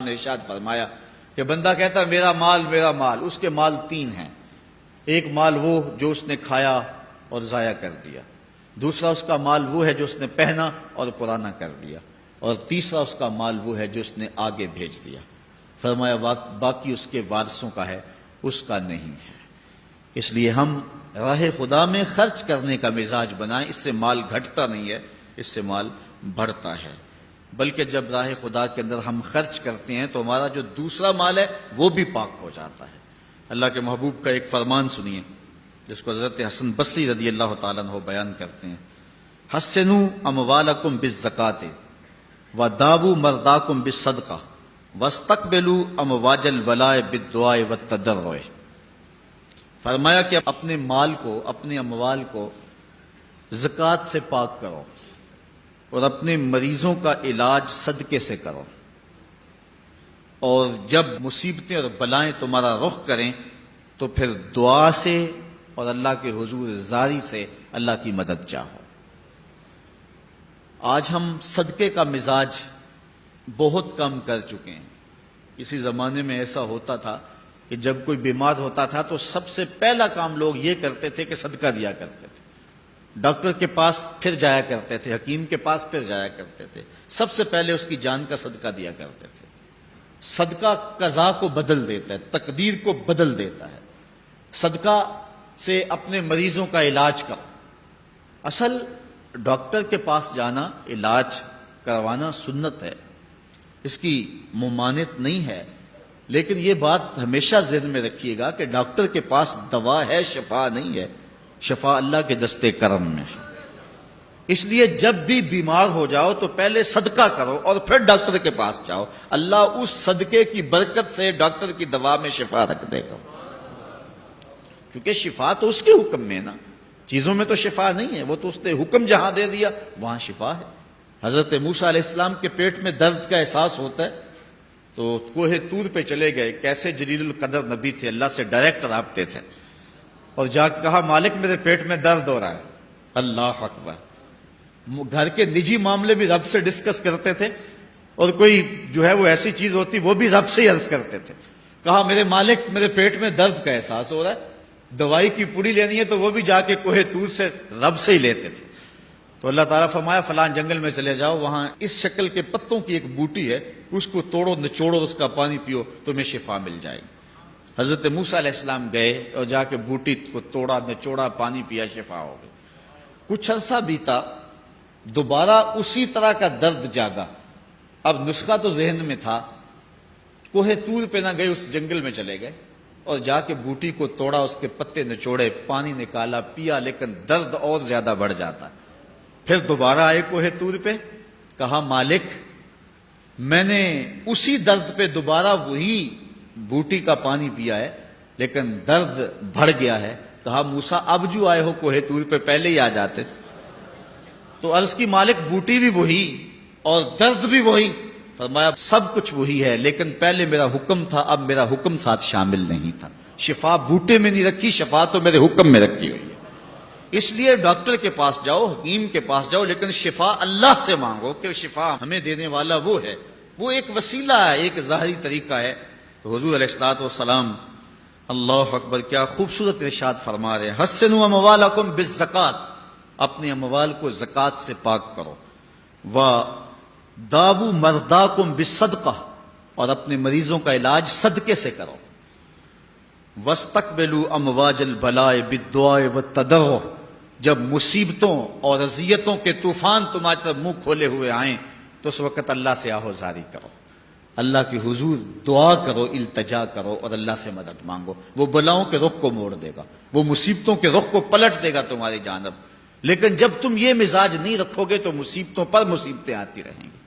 نے ارشاد فرمایا کہ بندہ کہتا ہے میرا مال، اس کے مال تین ہیں۔ ایک مال وہ جو اس نے کھایا اور ضائع کر دیا، دوسرا اس کا مال وہ ہے جو اس نے پہنا اور پرانا کر دیا، اور تیسرا اس کا مال وہ ہے جو اس نے آگے بھیج دیا۔ فرمایا باقی اس کے وارثوں کا ہے، اس کا نہیں ہے۔ اس لیے ہم راہ خدا میں خرچ کرنے کا مزاج بنائیں، اس سے مال گھٹتا نہیں ہے، اس سے مال بڑھتا ہے۔ بلکہ جب راہ خدا کے اندر ہم خرچ کرتے ہیں تو ہمارا جو دوسرا مال ہے وہ بھی پاک ہو جاتا ہے۔ اللہ کے محبوب کا ایک فرمان سنیے جس کو حضرت حسن بصری رضی اللہ تعالیٰ عنہ بیان کرتے ہیں، حسنوا اموالکم بالزکاۃ وداووا مرضاکم بالصدقہ واستقبلوا امواج البلاء بالدعاء والتضرع۔ فرمایا کہ اپنے مال کو، اپنے اموال کو زکوٰۃ سے پاک کرو اور اپنے مریضوں کا علاج صدقے سے کرو، اور جب مصیبتیں اور بلائیں تمہارا رخ کریں تو پھر دعا سے اور اللہ کے حضور زاری سے اللہ کی مدد چاہو۔ آج ہم صدقے کا مزاج بہت کم کر چکے ہیں۔ کسی زمانے میں ایسا ہوتا تھا کہ جب کوئی بیمار ہوتا تھا تو سب سے پہلا کام لوگ یہ کرتے تھے کہ صدقہ دیا کرتے تھے، ڈاکٹر کے پاس پھر جایا کرتے تھے، حکیم کے پاس پھر جایا کرتے تھے، سب سے پہلے اس کی جان کا صدقہ دیا کرتے تھے۔ صدقہ قضا کو بدل دیتا ہے، تقدیر کو بدل دیتا ہے۔ صدقہ سے اپنے مریضوں کا علاج کرو۔ اصل ڈاکٹر کے پاس جانا، علاج کروانا سنت ہے، اس کی ممانعت نہیں ہے، لیکن یہ بات ہمیشہ ذہن میں رکھیے گا کہ ڈاکٹر کے پاس دوا ہے، شفا نہیں ہے، شفا اللہ کے دستے کرم میں ہے۔ اس لیے جب بھی بیمار ہو جاؤ تو پہلے صدقہ کرو اور پھر ڈاکٹر کے پاس جاؤ، اللہ اس صدقے کی برکت سے ڈاکٹر کی دوا میں شفا رکھ دے گا، کیونکہ شفا تو اس کے حکم میں ہے نا، چیزوں میں تو شفا نہیں ہے، وہ تو اس نے حکم جہاں دے دیا وہاں شفا ہے۔ حضرت موسیٰ علیہ السلام کے پیٹ میں درد کا احساس ہوتا ہے تو کوہ طور پہ چلے گئے، کیسے جلیل القدر نبی تھے، اللہ سے ڈائریکٹ رابطے تھے، اور جا کے کہا مالک میرے پیٹ میں درد ہو رہا ہے۔ اللہ اکبر۔ گھر کے نجی معاملے بھی رب سے ڈسکس کرتے تھے، اور کوئی جو ہے وہ ایسی چیز ہوتی وہ بھی رب سے ہی عرض کرتے تھے۔ کہا میرے مالک میرے پیٹ میں درد کا احساس ہو رہا ہے، دوائی کی پوری لینی ہے تو وہ بھی جا کے کوہ طور سے رب سے ہی لیتے تھے۔ تو اللہ تعالیٰ فرمایا فلان جنگل میں چلے جاؤ، وہاں اس شکل کے پتوں کی ایک بوٹی ہے، اس کو توڑو نچوڑو، اس کا پانی پیو، تمہیں شفا مل جائے گی۔ حضرت موسیٰ علیہ السلام گئے اور جا کے بوٹی کو توڑا، نچوڑا، پانی پیا، شفا ہو گئی۔ کچھ عرصہ بیتا، دوبارہ اسی طرح کا درد جاگا۔ اب نسخہ تو ذہن میں تھا، کوہ طور پہ نہ گئے، اس جنگل میں چلے گئے اور جا کے بوٹی کو توڑا، اس کے پتے نچوڑے، پانی نکالا، پیا، لیکن درد اور زیادہ بڑھ جاتا۔ پھر دوبارہ آئے کوہ طور پہ، کہا مالک میں نے اسی درد پہ دوبارہ وہی بوٹی کا پانی پیا ہے لیکن درد بڑھ گیا ہے۔ کہا موسیٰ اب جو آئے ہو کوہ طور پہ پہلے ہی آ جاتے۔ تو عرض کی مالک بوٹی بھی وہی اور درد بھی وہی۔ فرمایا سب کچھ وہی ہے لیکن پہلے میرا حکم تھا، اب میرا حکم ساتھ شامل نہیں تھا۔ شفا بوٹے میں نہیں رکھی، شفا تو میرے حکم میں رکھی ہوئی ہے۔ اس لیے ڈاکٹر کے پاس جاؤ، حکیم کے پاس جاؤ، لیکن شفا اللہ سے مانگو کہ شفا ہمیں دینے والا وہ ہے، وہ ایک وسیلہ ہے، ایک ظاہری طریقہ ہے۔ تو حضور علیہ الصلوۃ والسلام اللہ اکبر کیا خوبصورت ارشاد فرما رہے ہیں، حسنوا اموالکم بالزکاۃ، اپنے اموال کو زکوٰۃ سے پاک کرو، وداووا مرضاکم بالصدقہ، اور اپنے مریضوں کا علاج صدقے سے کرو، واستقبلوا امواج البلاء بالدعاء والتضرع، جب مصیبتوں اور اذیتوں کے طوفان تمہاری طرف منہ کھولے ہوئے آئیں تو اس وقت اللہ سے آہو زاری کرو، اللہ کی حضور دعا کرو، التجا کرو اور اللہ سے مدد مانگو۔ وہ بلاؤں کے رخ کو موڑ دے گا، وہ مصیبتوں کے رخ کو پلٹ دے گا تمہاری جانب۔ لیکن جب تم یہ مزاج نہیں رکھو گے تو مصیبتوں پر مصیبتیں آتی رہیں گی۔